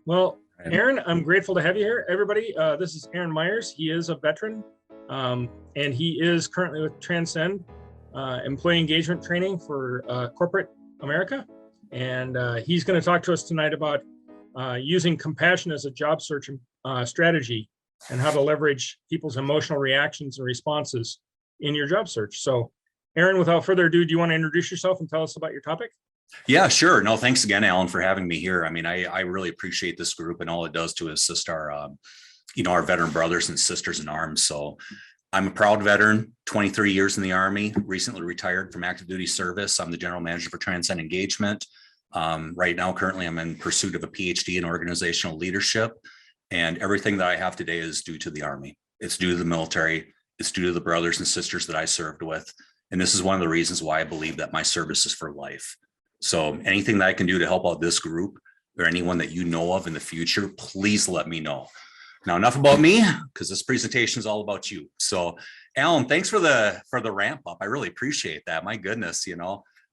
Well, Aaron, I'm grateful to have you here. Everybody, this is Aaron Meyers. He is a veteran, and he is currently with Transcend Employee Engagement Training for corporate America. And he's going to talk to us tonight about using compassion as a job search strategy and how to leverage people's emotional reactions and responses in your job search. So, Aaron, without further ado, do you want to introduce yourself and tell us about your topic? Yeah, sure. No, thanks again, Alan, for having me here. I mean, I really appreciate this group and all it does to assist our, our veteran brothers and sisters in arms. So I'm a proud veteran, 23 years in the Army, recently retired from active duty service. I'm the general manager for Transcend Engagement. Right now, currently, I'm in pursuit of a PhD in organizational leadership. And everything that I have today is due to the Army. It's due to the military. It's due to the brothers and sisters that I served with. And this is one of the reasons why I believe that my service is for life. So anything that I can do to help out this group or anyone that you know of in the future, please let me know. Now, enough about me, because this presentation is all about you. So Alan, thanks for the ramp up. I really appreciate that. My goodness,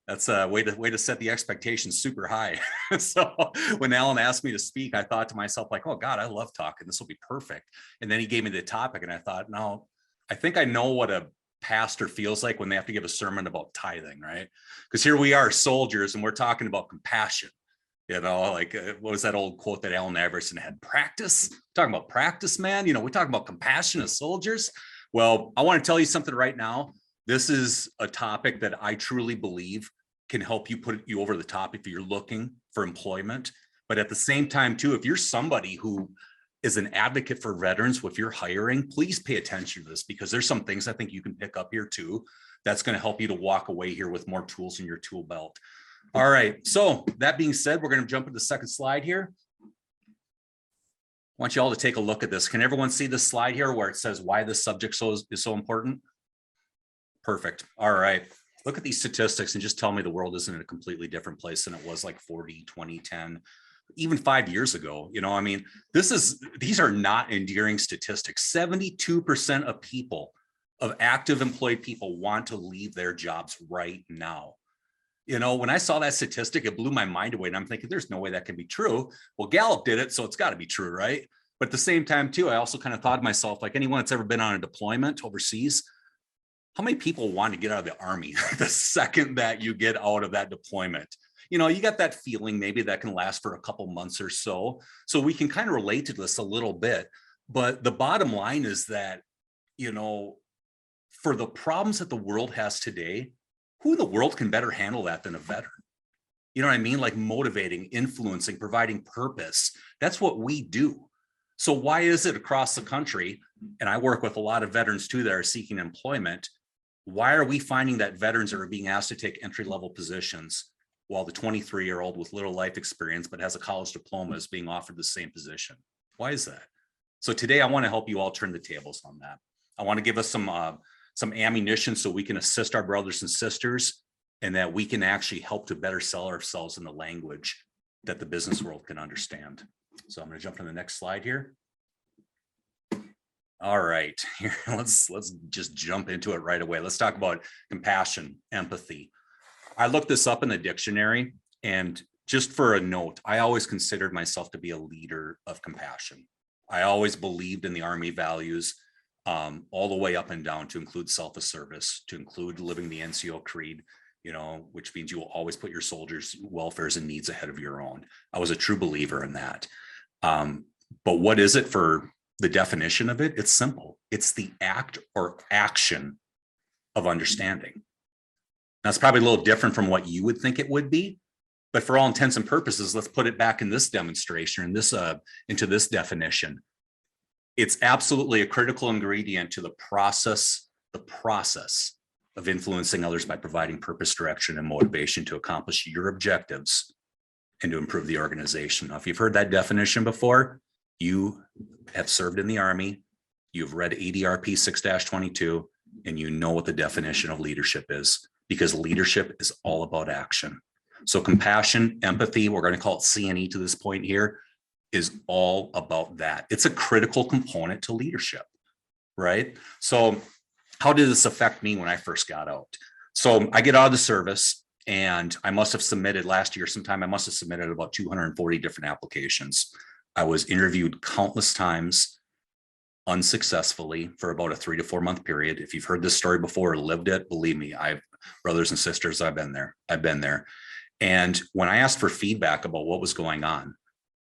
that's a way to set the expectations super high. So when Alan asked me to speak, I thought to myself, like, oh God, I love talking. This will be perfect. And then he gave me the topic and I thought, no, I think I know what a pastor feels like when they have to give a sermon about tithing, right? Because here we are, soldiers, and we're talking about compassion. Like what was that old quote that Allen Iverson had? Practice. Talking about practice, man. We're talking about compassion as soldiers. Well, I want to tell you something right now. This is a topic that I truly believe can help you put you over the top if you're looking for employment. But at the same time, too, if you're somebody who is an advocate for veterans, if you're hiring, please pay attention to this, because there's some things I think you can pick up here too. That's going to help you to walk away here with more tools in your tool belt. All right. So that being said, we're going to jump into the second slide here. I want you all to take a look at this. Can everyone see this slide here where it says why this subject is so important? Perfect. All right. Look at these statistics and just tell me the world isn't in a completely different place than it was like 40, 20, 10. Even 5 years ago. I mean, these are not endearing statistics. 72% of people, of active employed people, want to leave their jobs right now. When I saw that statistic, it blew my mind away, and I'm thinking, there's no way that can be true. Well, Gallup did it, so it's got to be true, right? But at the same time, too, I also kind of thought to myself, like anyone that's ever been on a deployment overseas, how many people want to get out of the Army the second that you get out of that deployment? You got that feeling maybe that can last for a couple months or so. So we can kind of relate to this a little bit. But the bottom line is that, for the problems that the world has today, who in the world can better handle that than a veteran? You know what I mean? Like motivating, influencing, providing purpose. That's what we do. So why is it across the country, and I work with a lot of veterans too that are seeking employment, why are we finding that veterans are being asked to take entry-level positions while the 23-year-old with little life experience but has a college diploma is being offered the same position? Why is that? So today I want to help you all turn the tables on that. I want to give us some ammunition so we can assist our brothers and sisters, and that we can actually help to better sell ourselves in the language that the business world can understand. So I'm going to jump to the next slide here. All right, here, let's just jump into it right away. Let's talk about compassion, empathy. I looked this up in the dictionary, and just for a note, I always considered myself to be a leader of compassion. I always believed in the Army values, all the way up and down, to include self-service, to include living the NCO creed, which means you will always put your soldiers' welfares and needs ahead of your own. I was a true believer in that. But what is it for the definition of it? It's simple. It's the act or action of understanding. That's probably a little different from what you would think it would be, but for all intents and purposes, let's put it back in this demonstration and into this definition. It's absolutely a critical ingredient to the process of influencing others by providing purpose, direction, and motivation to accomplish your objectives and to improve the organization. Now, if you've heard that definition before, you have served in the Army, you've read ADRP 6-22, and you know what the definition of leadership is, because leadership is all about action. So compassion, empathy, we're going to call it C&E to this point here, is all about that. It's a critical component to leadership, right? So how did this affect me when I first got out? So I get out of the service, and I must have submitted last year sometime, I must have submitted about 240 different applications. I was interviewed countless times unsuccessfully for about a 3 to 4 month period. If you've heard this story before or lived it, believe me, I've brothers and sisters, I've been there. And when I asked for feedback about what was going on,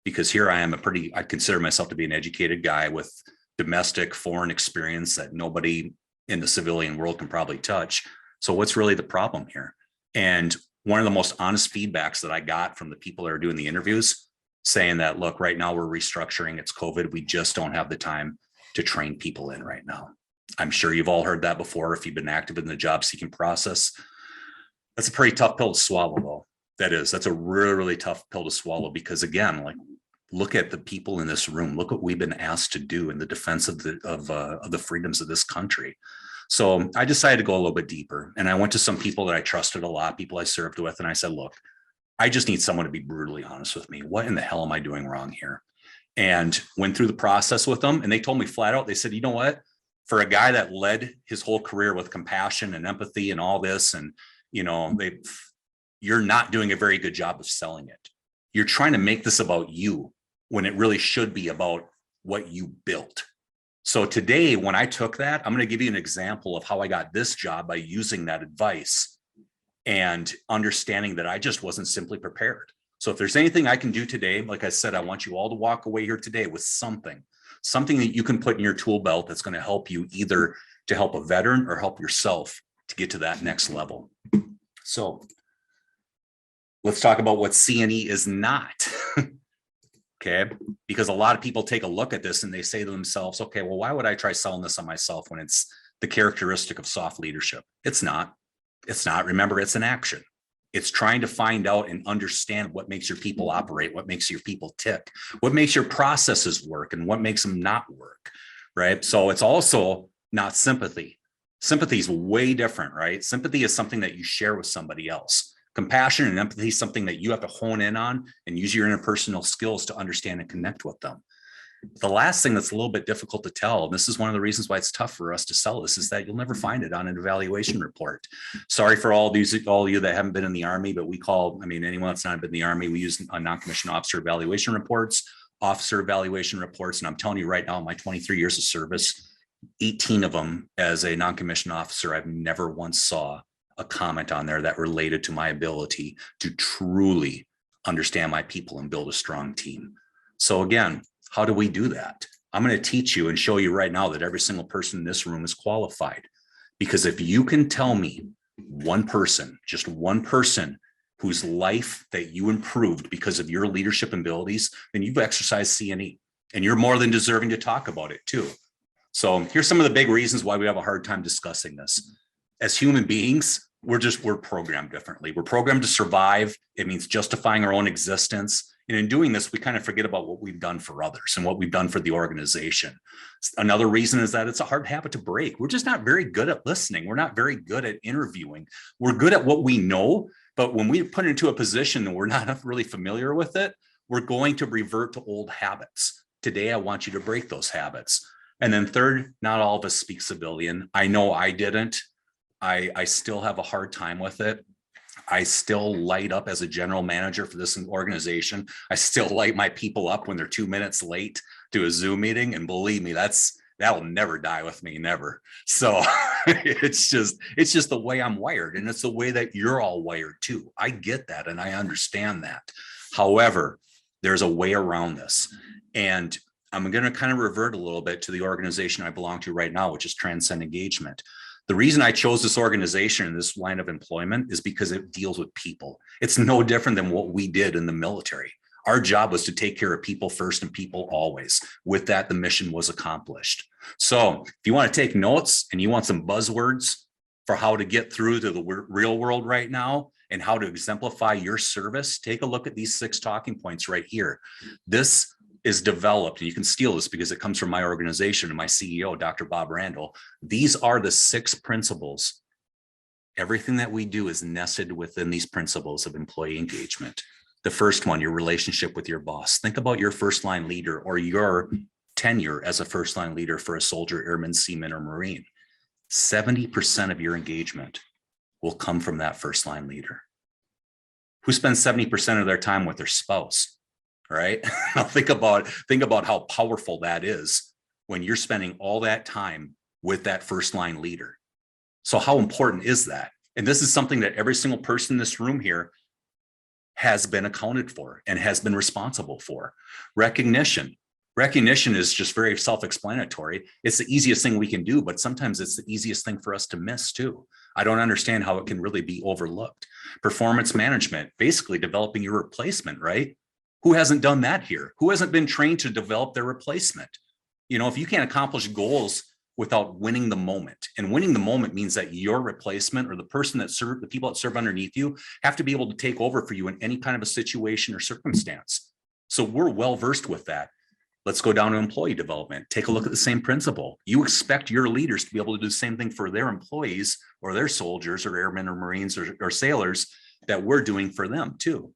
because here I am I consider myself to be an educated guy with domestic foreign experience that nobody in the civilian world can probably touch. So what's really the problem here? And one of the most honest feedbacks that I got from the people that are doing the interviews saying that, look, right now we're restructuring, it's COVID. We just don't have the time to train people in right now. I'm sure you've all heard that before. If you've been active in the job seeking process, that's a pretty tough pill to swallow though. That's a really, really tough pill to swallow because again, like look at the people in this room, look what we've been asked to do in the defense of the freedoms of this country. So I decided to go a little bit deeper and I went to some people that I trusted a lot, people I served with. And I said, look, I just need someone to be brutally honest with me. What in the hell am I doing wrong here? And went through the process with them. And they told me flat out, they said, you know what, for a guy that led his whole career with compassion and empathy and all this, and, you know, you're not doing a very good job of selling it. You're trying to make this about you when it really should be about what you built. So today, when I took that, I'm going to give you an example of how I got this job by using that advice and understanding that I just wasn't simply prepared. So if there's anything I can do today, like I said, I want you all to walk away here today with something that you can put in your tool belt that's going to help you either to help a veteran or help yourself to get to that next level. So let's talk about what C&E is not. Okay, because a lot of people take a look at this and they say to themselves, okay, well, why would I try selling this on myself when it's the characteristic of soft leadership? It's not. Remember, it's an action. It's trying to find out and understand what makes your people operate, what makes your people tick, what makes your processes work and what makes them not work, right? So it's also not sympathy. Sympathy is way different, right? Sympathy is something that you share with somebody else. Compassion and empathy is something that you have to hone in on and use your interpersonal skills to understand and connect with them. The last thing that's a little bit difficult to tell, and this is one of the reasons why it's tough for us to sell this, is that you'll never find it on an evaluation report. Sorry for all of you that haven't been in the Army, but anyone that's not been in the Army, we use non-commissioned officer evaluation reports, officer evaluation reports. And I'm telling you right now, in my 23 years of service, 18 of them as a non-commissioned officer, I've never once saw a comment on there that related to my ability to truly understand my people and build a strong team. So again, how do we do that? I'm going to teach you and show you right now that every single person in this room is qualified. Because if you can tell me one person, just one person whose life that you improved because of your leadership abilities, then you've exercised C&E and you're more than deserving to talk about it too. So here's some of the big reasons why we have a hard time discussing this. As human beings, we're programmed differently. We're programmed to survive. It means justifying our own existence. And in doing this, we kind of forget about what we've done for others and what we've done for the organization. Another reason is that it's a hard habit to break. We're just not very good at listening. We're not very good at interviewing. We're good at what we know, but when we put into a position and we're not really familiar with it, we're going to revert to old habits. Today, I want you to break those habits. And then third, not all of us speak civilian. I know I didn't. I still have a hard time with it. I still light up as a general manager for this organization. I still light my people up when they're 2 minutes late to a Zoom meeting. And believe me, that'll never die with me, never. So it's just the way I'm wired. And it's the way that you're all wired too. I get that and I understand that. However, there's a way around this. And I'm going to kind of revert a little bit to the organization I belong to right now, which is Transcend Engagement. The reason I chose this organization and this line of employment is because it deals with people. It's no different than what we did in the military. Our job was to take care of people first and people always. With that, the mission was accomplished. So if you want to take notes and you want some buzzwords for how to get through to the real world right now and how to exemplify your service, take a look at these 6 talking points right here. This is developed, and you can steal this because it comes from my organization and my CEO, Dr. Bob Randall. These are the 6 principles. Everything that we do is nested within these principles of employee engagement. The first one, your relationship with your boss. Think about your first line leader or your tenure as a first line leader for a soldier, airman, seaman, or Marine. 70% of your engagement will come from that first line leader. Who spends 70% of their time with their spouse right? Now think about how powerful that is when you're spending all that time with that first line leader. So how important is that? And this is something that every single person in this room here has been accounted for and has been responsible for. Recognition is just very self-explanatory. It's the easiest thing we can do, but sometimes it's the easiest thing for us to miss too. I don't understand how it can really be overlooked. Performance management, basically developing your replacement, right? Who hasn't done that here? Who hasn't been trained to develop their replacement? You know, if you can't accomplish goals without winning the moment, and winning the moment means that your replacement or the person that serve, the people that serve underneath you have to be able to take over for you in any kind of a situation or circumstance. So we're well versed with that. Let's go down to employee development. Take a look at the same principle. You expect your leaders to be able to do the same thing for their employees or their soldiers or airmen or Marines or sailors that we're doing for them too.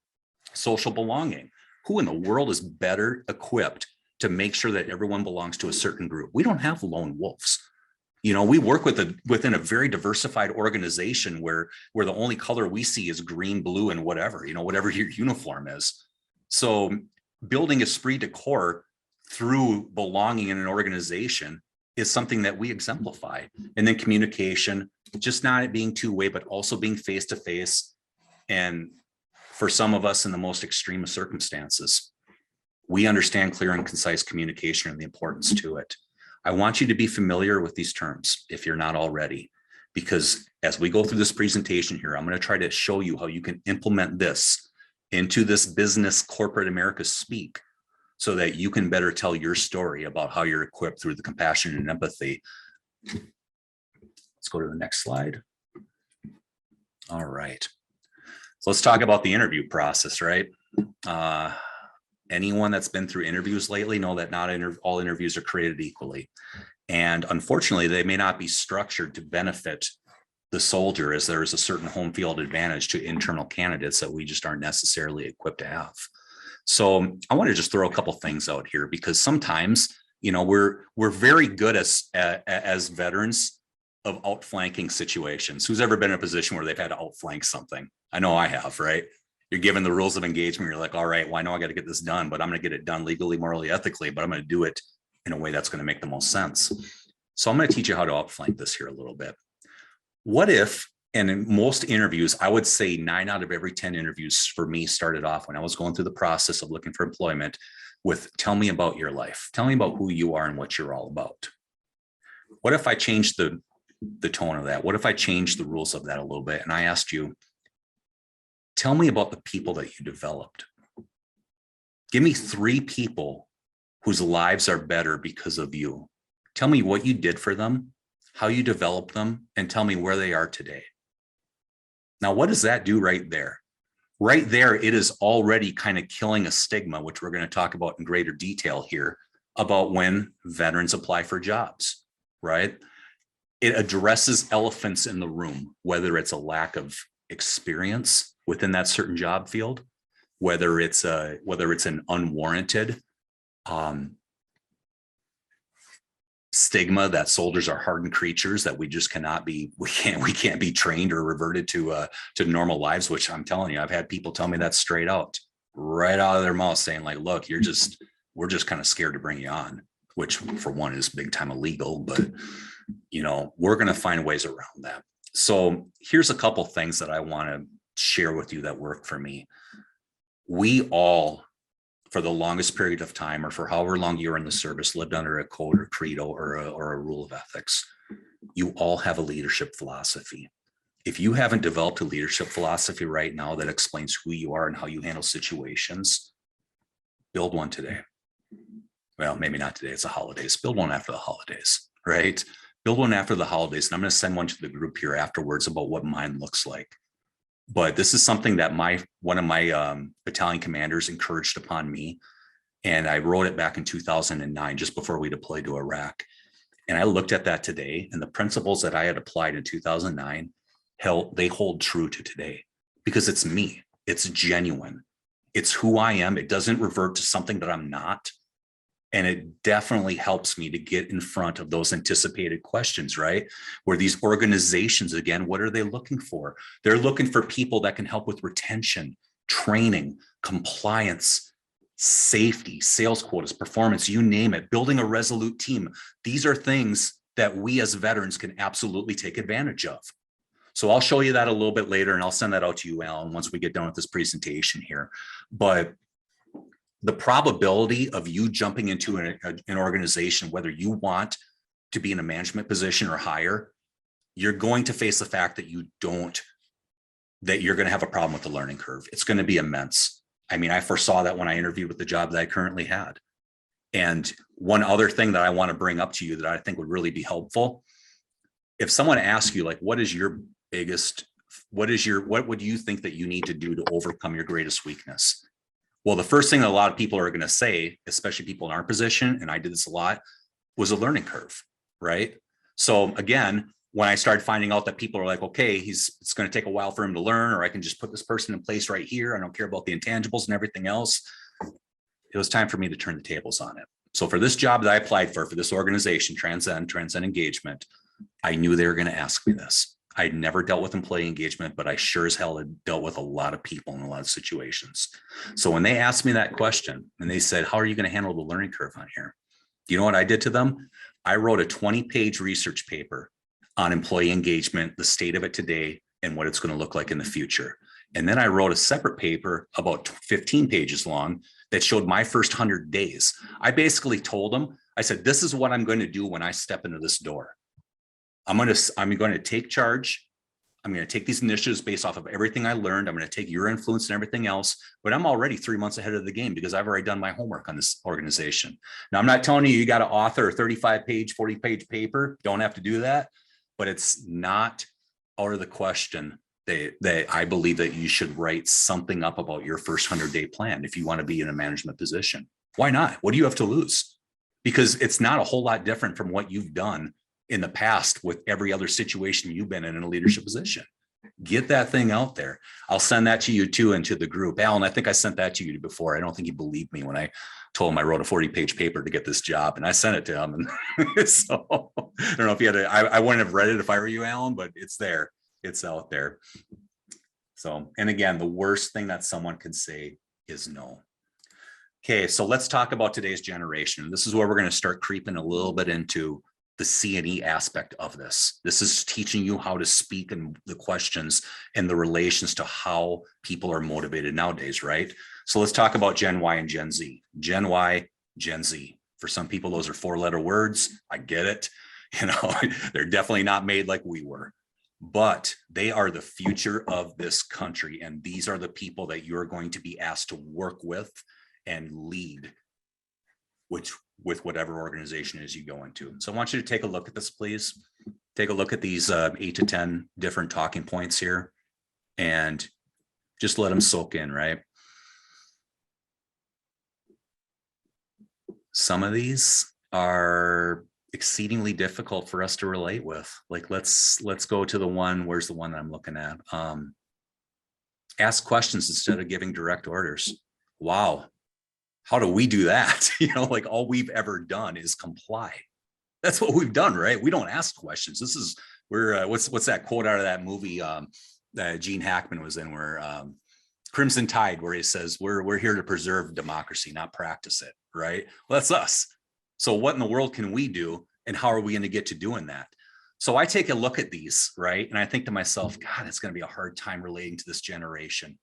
Social belonging. Who in the world is better equipped to make sure that everyone belongs to a certain group? We don't have lone wolves. You know, we work within a very diversified organization where the only color we see is green, blue, and whatever your uniform is. So building esprit de corps through belonging in an organization is something that we exemplify. And then communication, just not being two-way, but also being face-to-face. And for some of us in the most extreme of circumstances, we understand clear and concise communication and the importance to it. I want you to be familiar with these terms if you're not already, because as we go through this presentation here, I'm going to try to show you how you can implement this into this business corporate America speak, so that you can better tell your story about how you're equipped through the compassion and empathy. Let's go to the next slide. All right. So let's talk about the interview process, right? Anyone that's been through interviews lately know that not all interviews are created equally. And unfortunately, they may not be structured to benefit the soldier, as there is a certain home field advantage to internal candidates that we just aren't necessarily equipped to have. So I want to just throw a couple things out here, because sometimes, you know, we're very good as veterans of outflanking situations. Who's ever been in a position where they've had to outflank something? I know I have, right? You're given the rules of engagement. You're like, all right, well, I know I got to get this done, but I'm going to get it done legally, morally, ethically, but I'm going to do it in a way that's going to make the most sense. So I'm going to teach you how to outflank this here a little bit. What if, and in most interviews, I would say 9 out of every 10 interviews for me started off when I was going through the process of looking for employment with, tell me about your life. Tell me about who you are and what you're all about. What if I changed the tone of that? What if I changed the rules of that a little bit? And I asked you, tell me about the people that you developed. Give me 3 people whose lives are better because of you. Tell me what you did for them, how you developed them, and tell me where they are today. Now, what does that do right there? Right there, it is already kind of killing a stigma, which we're going to talk about in greater detail here, about when veterans apply for jobs, right? It addresses elephants in the room, whether it's a lack of experience within that certain job field, whether it's an unwarranted stigma that soldiers are hardened creatures, that we just cannot be, we can't be trained or reverted to normal lives, which I'm telling you, I've had people tell me that straight out, right out of their mouth, saying like, look, we're just kind of scared to bring you on, which for one is big time illegal, but you know, we're going to find ways around that. So here's a couple things that I want to share with you that work for me. We all, for the longest period of time, or for however long you were in the service, lived under a code or credo or a rule of ethics. You all have a leadership philosophy. If you haven't developed a leadership philosophy right now that explains who you are and how you handle situations, build one today. Well, maybe not today, it's the holidays. Build one after the holidays, right? Build one after the holidays. And I'm going to send one to the group here afterwards about what mine looks like. But this is something that one of my battalion commanders encouraged upon me. And I wrote it back in 2009, just before we deployed to Iraq. And I looked at that today, and the principles that I had applied in 2009, they hold true to today, because it's me. It's genuine. It's who I am. It doesn't revert to something that I'm not. And it definitely helps me to get in front of those anticipated questions, right? Where these organizations, again, what are they looking for? They're looking for people that can help with retention, training, compliance, safety, sales quotas, performance, you name it, building a resolute team. These are things that we as veterans can absolutely take advantage of. So I'll show you that a little bit later, and I'll send that out to you, Alan, once we get done with this presentation here. But the probability of you jumping into an organization, whether you want to be in a management position or higher, you're going to face the fact that you're going to have a problem with the learning curve. It's going to be immense. I mean, I foresaw that when I interviewed with the job that I currently had. And one other thing that I want to bring up to you that I think would really be helpful, if someone asks you, like, what would you think that you need to do to overcome your greatest weakness? Well, the first thing that a lot of people are going to say, especially people in our position, and I did this a lot, was a learning curve, right? So again, when I started finding out that people are like, okay, it's going to take a while for him to learn, or I can just put this person in place right here. I don't care about the intangibles and everything else. It was time for me to turn the tables on it. So for this job that I applied for this organization, Transcend Engagement, I knew they were going to ask me this. I'd never dealt with employee engagement, but I sure as hell had dealt with a lot of people in a lot of situations. So when they asked me that question and they said, how are you going to handle the learning curve on here? You know what I did to them? I wrote a 20-page research paper on employee engagement, the state of it today, and what it's going to look like in the future. And then I wrote a separate paper about 15 pages long that showed my first 100 days. I basically told them, I said, this is what I'm going to do when I step into this door. I'm going to take charge. I'm going to take these initiatives based off of everything I learned. I'm going to take your influence and everything else, but I'm already 3 months ahead of the game because I've already done my homework on this organization. Now, I'm not telling you got to author a 35-page, 40-page paper. Don't have to do that, but it's not out of the question that I believe that you should write something up about your first 100-day plan if you want to be in a management position. Why not? What do you have to lose? Because it's not a whole lot different from what you've done in the past with every other situation you've been in a leadership position. Get that thing out there. I'll send that to you too and to the group. Alan, I think I sent that to you before. I don't think he believed me when I told him I wrote a 40-page paper to get this job, and I sent it to him. And so I don't know if you had I wouldn't have read it if I were you, Alan, but it's there. It's out there. So, and again, the worst thing that someone can say is no. Okay, so let's talk about today's generation. This is where we're going to start creeping a little bit into the C&E aspect of this. This is teaching you how to speak and the questions and the relations to how people are motivated nowadays, right? So let's talk about Gen Y and Gen Z. Gen Y, Gen Z. For some people, those are 4-letter words. I get it. You know, they're definitely not made like we were, but they are the future of this country. And these are the people that you're going to be asked to work with and lead, with whatever organization it is you go into. So I want you to take a look at this, please. Take a look at these 8 to 10 different talking points here and just let them soak in, right? Some Some are exceedingly difficult for us to relate with. Like, let's go to the one, where's the one that I'm looking at? Ask questions instead of giving direct orders. Wow. How do we do that? You know, like all we've ever done is comply. That's what we've done, right? We don't ask questions. This is what's that quote out of that movie that Gene Hackman was in, where Crimson Tide, where he says, we're here to preserve democracy, not practice it, right? Well, that's us. So what in the world can we do? And how are we going to get to doing that? So I take a look at these, right? And I think to myself, God, it's going to be a hard time relating to this generation.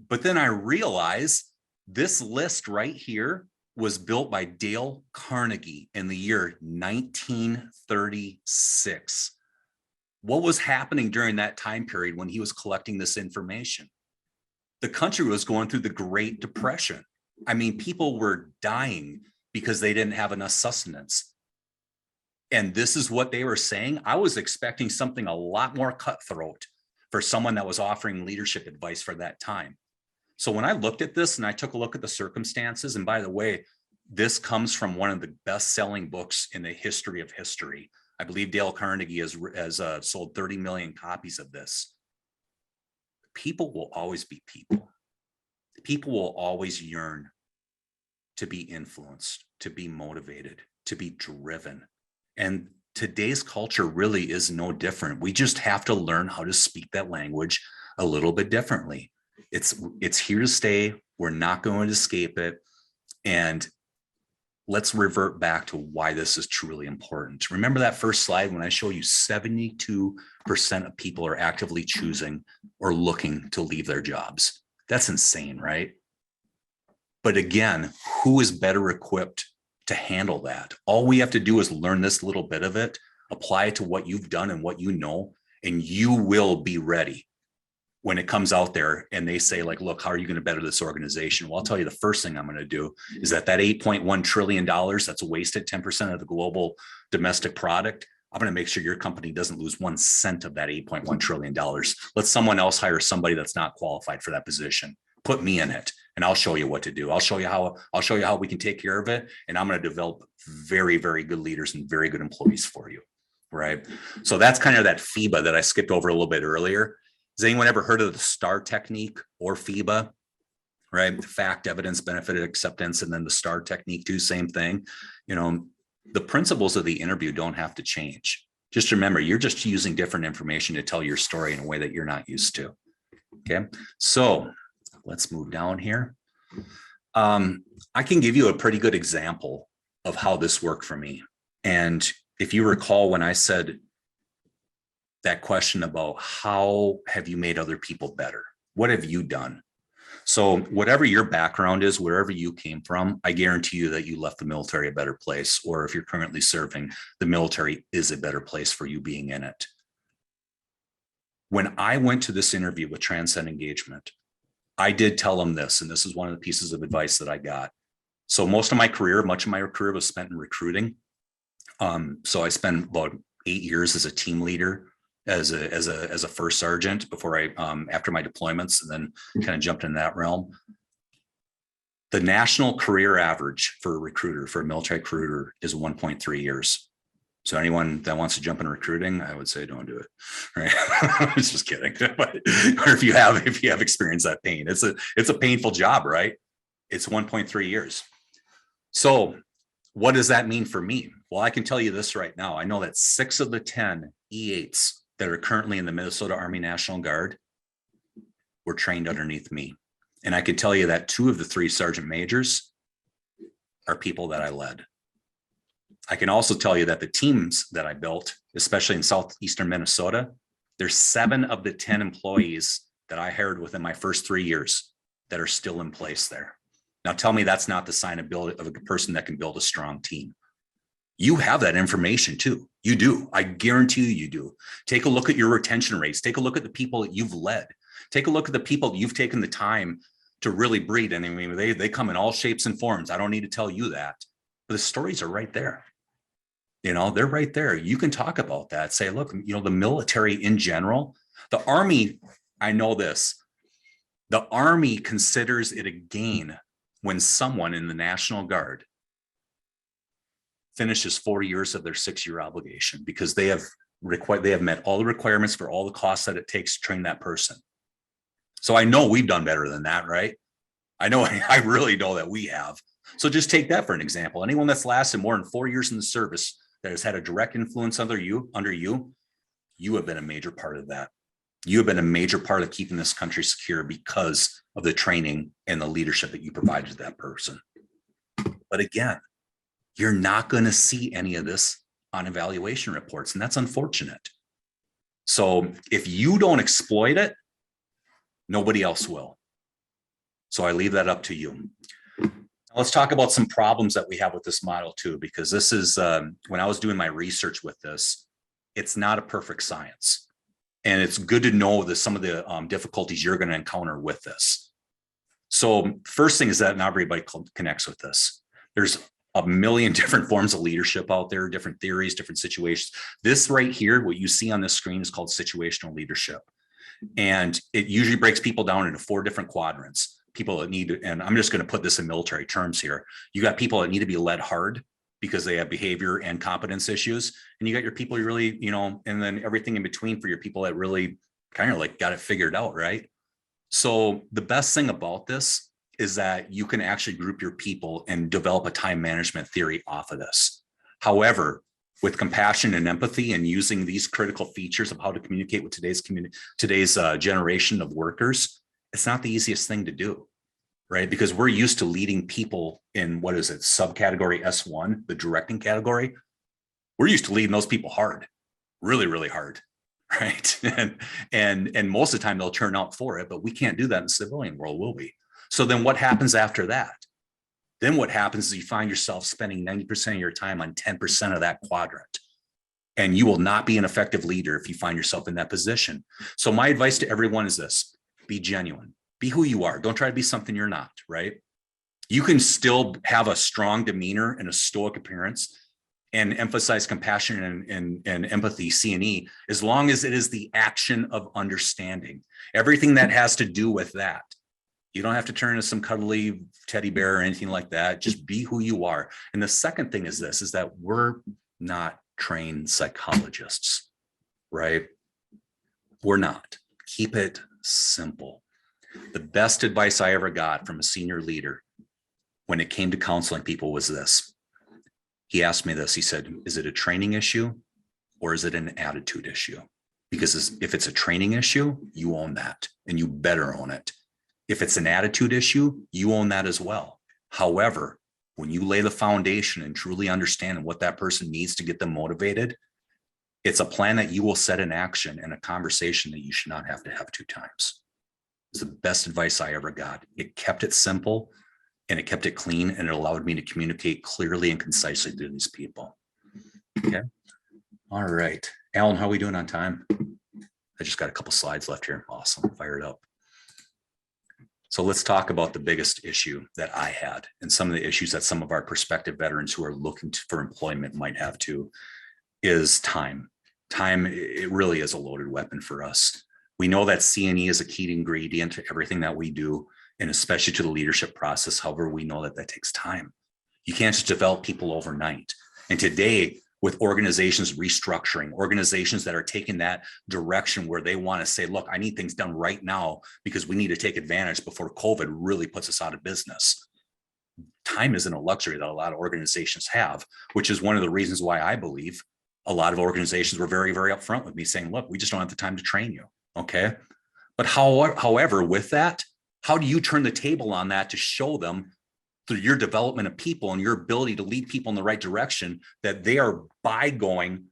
But then I realize this list right here was built by Dale Carnegie in the year 1936. What was happening during that time period when he was collecting this information? The country was going through the Great Depression. I mean, people were dying because they didn't have enough sustenance. And this is what they were saying. I was expecting something a lot more cutthroat for someone that was offering leadership advice for that time. So when I looked at this and I took a look at the circumstances, and by the way, this comes from one of the best-selling books in the history of history. I believe Dale Carnegie has sold 30 million copies of this. People will always be people. People will always yearn to be influenced, to be motivated, to be driven. And today's culture really is no different. We just have to learn how to speak that language a little bit differently. It's here to stay. We're not going to escape it. And let's revert back to why this is truly important. Remember that first slide when I show you 72% of people are actively choosing or looking to leave their jobs. That's insane, right? But again, who is better equipped to handle that? All we have to do is learn this little bit of it, apply it to what you've done and what you know, and you will be ready when it comes out there and they say like, look, how are you going to better this organization? Well, I'll tell you the first thing I'm going to do is that $8.1 trillion that's wasted, 10% of the global domestic product, I'm going to make sure your company doesn't lose 1 cent of that $8.1 trillion. Let someone else hire somebody that's not qualified for that position. Put me in it and I'll show you what to do. I'll show you how we can take care of it. And I'm going to develop very, very good leaders and very good employees for you. Right. So that's kind of that FIBA that I skipped over a little bit earlier. Has anyone ever heard of the STAR technique or FIBA? Right. Fact, evidence, benefit, acceptance, and then the STAR technique too, same thing. You know, the principles of the interview don't have to change. Just remember, you're just using different information to tell your story in a way that you're not used to. Okay. So let's move down here. I can give you a pretty good example of how this worked for me. And if you recall when I said that question about how have you made other people better? What have you done? So whatever your background is, wherever you came from, I guarantee you that you left the military a better place, or if you're currently serving, the military is a better place for you being in it. When I went to this interview with Transcend Engagement, I did tell them this, and this is one of the pieces of advice that I got. So much of my career was spent in recruiting. So I spent about 8 years as a team leader, as a first sergeant before after my deployments, and then kind of jumped in that realm. The national career average for a military recruiter is 1.3 years. So anyone that wants to jump in recruiting, I would say don't do it. Right? I was just kidding. But, or if you have experienced that pain, it's a painful job, right? It's 1.3 years. So what does that mean for me? Well, I can tell you this right now. I know that 6 of the 10 E8s that are currently in the Minnesota Army National Guard were trained underneath me. And I can tell you that 2 of the 3 sergeant majors are people that I led. I can also tell you that the teams that I built, especially in southeastern Minnesota, there's 7 of the 10 employees that I hired within my first 3 years that are still in place there. Now tell me that's not the sign of a person that can build a strong team. You have that information too. You do. I guarantee you do. Take a look at your retention rates. Take a look at the people that you've led. Take a look at the people that you've taken the time to really breed. And I mean, they come in all shapes and forms. I don't need to tell you that, but the stories are right there. You know, they're right there. You can talk about that. Say, look, you know, the military in general, the Army, I know this, the Army considers it a gain when someone in the National Guard finishes 4 years of their 6-year obligation, because they have met all the requirements for all the costs that it takes to train that person. So I know we've done better than that, right? I really know that we have. So just take that for an example. Anyone that's lasted more than 4 years in the service that has had a direct influence under you have been a major part of that. You have been a major part of keeping this country secure because of the training and the leadership that you provided to that person. But again, you're not going to see any of this on evaluation reports, and that's unfortunate. So if you don't exploit it, nobody else will. So I leave that up to you. Now let's talk about some problems that we have with this model too, because this is, when I was doing my research with this, it's not a perfect science. And it's good to know that some of the difficulties you're going to encounter with this. So first thing is that not everybody connects with this. There's a million different forms of leadership out there, different theories, different situations. This right here, what you see on this screen, is called situational leadership. And it usually breaks people down into 4 different quadrants. People that need to, and I'm just going to put this in military terms here. You got people that need to be led hard because they have behavior and competence issues. And you got your people you really, you know, and then everything in between for your people that really kind of like got it figured out, right? So the best thing about this is that you can actually group your people and develop a time management theory off of this. However, with compassion and empathy and using these critical features of how to communicate with today's generation of workers, it's not the easiest thing to do. right? Because we're used to leading people in, what is it, subcategory S1, the directing category. We're used to leading those people hard, really, really hard, right? And most of the time they'll turn out for it, but we can't do that in the civilian world, will we? So then what happens after that? Then what happens is you find yourself spending 90% of your time on 10% of that quadrant. And you will not be an effective leader if you find yourself in that position. So my advice to everyone is this: be genuine, be who you are. Don't try to be something you're not, right? You can still have a strong demeanor and a stoic appearance and emphasize compassion and empathy, C&E, as long as it is the action of understanding. Everything that has to do with that. You don't have to turn into some cuddly teddy bear or anything like that. Just be who you are. And the second thing is this, is that we're not trained psychologists, right? We're not. Keep it simple. The best advice I ever got from a senior leader when it came to counseling people was this. He asked me this. He said, is it a training issue or is it an attitude issue? Because if it's a training issue, you own that and you better own it. If it's an attitude issue, you own that as well. However, when you lay the foundation and truly understand what that person needs to get them motivated, it's a plan that you will set in action and a conversation that you should not have to have 2 times. It's the best advice I ever got. It kept it simple and it kept it clean, and it allowed me to communicate clearly and concisely to these people. Okay. All right. Alan, how are we doing on time? I just got a couple slides left here. Awesome. Fire it up. So let's talk about the biggest issue that I had and some of the issues that some of our prospective veterans who are looking for employment might have too, is time. Time, it really is a loaded weapon for us. We know that C&E is a key ingredient to everything that we do, and especially to the leadership process. However, we know that that takes time. You can't just develop people overnight. And today, with organizations restructuring, organizations that are taking that direction where they want to say, look, I need things done right now because we need to take advantage before COVID really puts us out of business. Time isn't a luxury that a lot of organizations have, which is one of the reasons why I believe a lot of organizations were very, very upfront with me saying, look, we just don't have the time to train you. Okay. But however, with that, how do you turn the table on that to show them through your development of people and your ability to lead people in the right direction that they are by going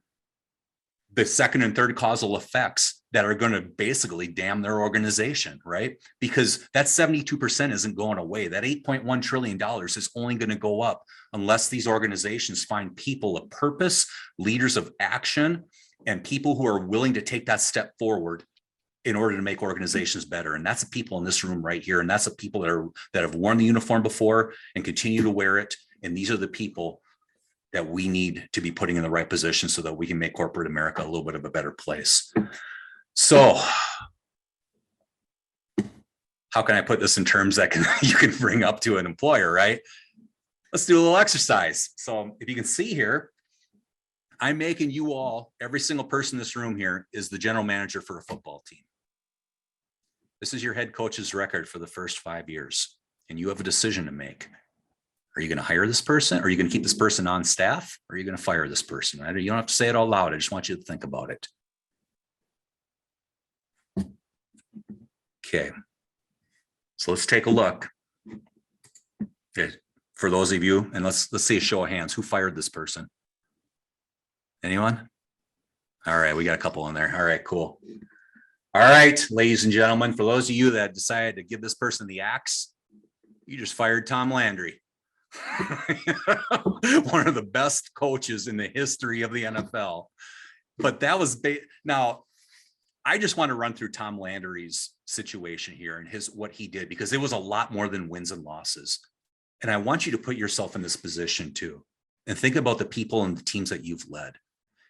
the second and third causal effects that are going to basically damn their organization, right? Because that 72% isn't going away. That $8.1 trillion is only going to go up unless these organizations find people of purpose, leaders of action, and people who are willing to take that step forward in order to make organizations better. And that's the people in this room right here. And that's the people that have worn the uniform before and continue to wear it. And these are the people that we need to be putting in the right position so that we can make corporate America a little bit of a better place. So how can I put this in terms that you can bring up to an employer, right? Let's do a little exercise. So if you can see here, I'm making you all, every single person in this room here is the general manager for a football team. This is your head coach's record for the first 5 years, and you have a decision to make. Are you going to hire this person? Are you going to keep this person on staff? Or are you going to fire this person? You don't have to say it all loud. I just want you to think about it. Okay. So let's take a look. Okay. For those of you, and let's see a show of hands. Who fired this person? Anyone? All right. We got a couple in there. All right, cool. All right, ladies and gentlemen, for those of you that decided to give this person the axe, you just fired Tom Landry. One of the best coaches in the history of the NFL. But that was now I just want to run through Tom Landry's situation here and what he did, because it was a lot more than wins and losses. And I want you to put yourself in this position too, and think about the people and the teams that you've led.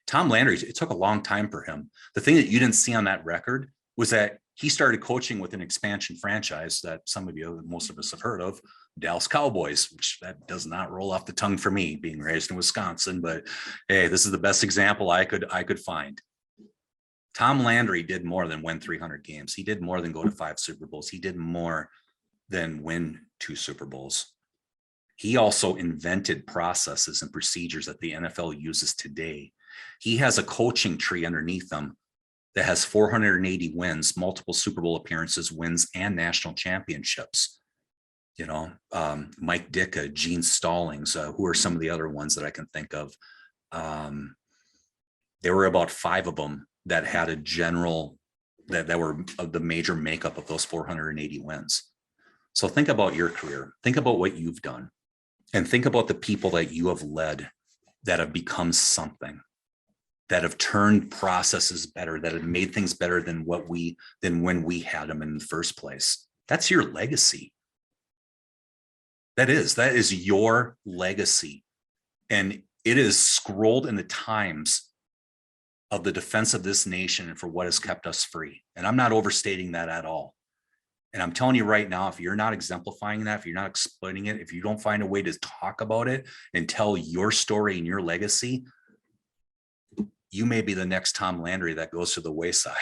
Tom Landry, it took a long time for him. The thing that you didn't see on that record was that he started coaching with an expansion franchise that some of you, most of us have heard of, Dallas Cowboys, which that does not roll off the tongue for me, being raised in Wisconsin. But hey, this is the best example I could find. Tom Landry did more than win 300 games. He did more than go to 5 Super Bowls. He did more than win 2 Super Bowls. He also invented processes and procedures that the NFL uses today. He has a coaching tree underneath him that has 480 wins, multiple Super Bowl appearances, wins, and national championships. Mike Dicka, Gene Stallings, who are some of the other ones that I can think of. There were about 5 of them that had a general that were the major makeup of those 480 wins. So think about your career, think about what you've done, and think about the people that you have led that have become something, that have turned processes better, that have made things better than when we had them in the first place. That's your legacy. That is your legacy. And it is scrolled in the times of the defense of this nation and for what has kept us free. And I'm not overstating that at all. And I'm telling you right now, if you're not exemplifying that, if you're not exploiting it, if you don't find a way to talk about it and tell your story and your legacy, you may be the next Tom Landry that goes to the wayside.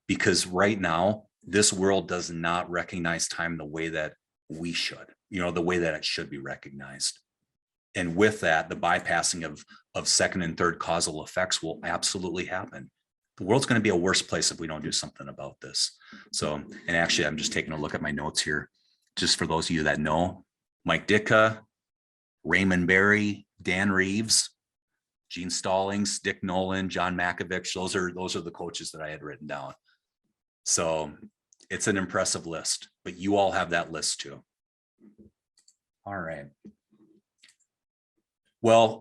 Because right now, this world does not recognize time the way that we should, the way that it should be recognized. And with that, the bypassing of second and third causal effects will absolutely happen. The world's going to be a worse place if we don't do something about this. So, and actually, I'm just taking a look at my notes here, just for those of you that know, Mike Dicka, Raymond Berry, Dan Reeves, Gene Stallings, Dick Nolan, John Makovich. Those are the coaches that I had written down. So it's an impressive list, but you all have that list too. All right. Well,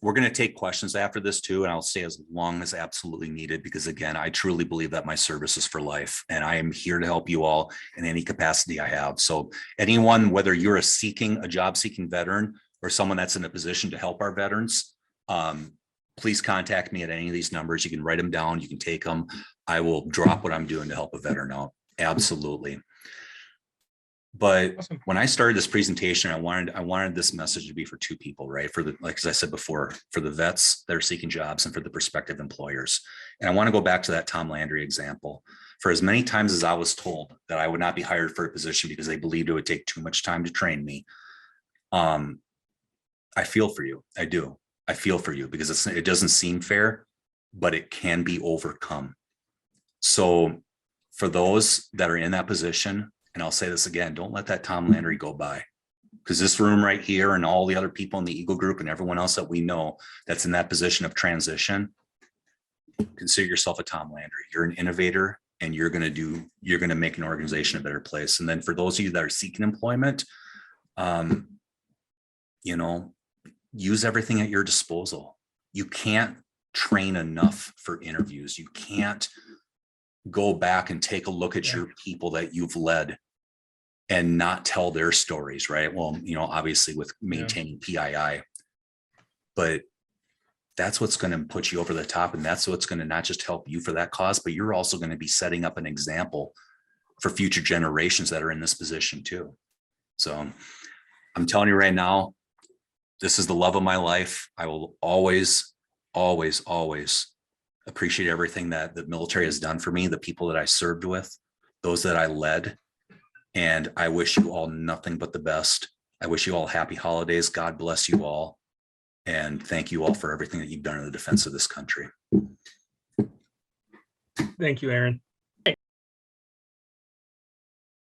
we're going to take questions after this too, and I'll stay as long as absolutely needed, because again, I truly believe that my service is for life, and I am here to help you all in any capacity I have. So anyone, whether you're a job seeking veteran or someone that's in a position to help our veterans, please contact me at any of these numbers. You can write them down, you can take them. I will drop what I'm doing to help a veteran out. Absolutely. But awesome. When I started this presentation, I wanted this message to be for 2 people, right? Like as I said before, for the vets that are seeking jobs and for the prospective employers. And I want to go back to that Tom Landry example. For as many times as I was told that I would not be hired for a position because they believed it would take too much time to train me, I feel for you. I do. I feel for you because it doesn't seem fair, but it can be overcome. So for those that are in that position, and I'll say this again, don't let that Tom Landry go by, because this room right here and all the other people in the Eagle Group and everyone else that we know that's in that position of transition, consider yourself a Tom Landry. You're an innovator, and you're going to make an organization a better place. And then for those of you that are seeking employment, use everything at your disposal. You can't train enough for interviews. You can't go back and take a look at your people that you've led and not tell their stories, right? Well, obviously with maintaining PII, but that's what's going to put you over the top. And that's what's going to not just help you for that cause, but you're also going to be setting up an example for future generations that are in this position too. So I'm telling you right now, this is the love of my life. I will always, always, always appreciate everything that the military has done for me, the people that I served with, those that I led. And I wish you all nothing but the best. I wish you all happy holidays. God bless you all. And thank you all for everything that you've done in the defense of this country. Thank you, Aaron.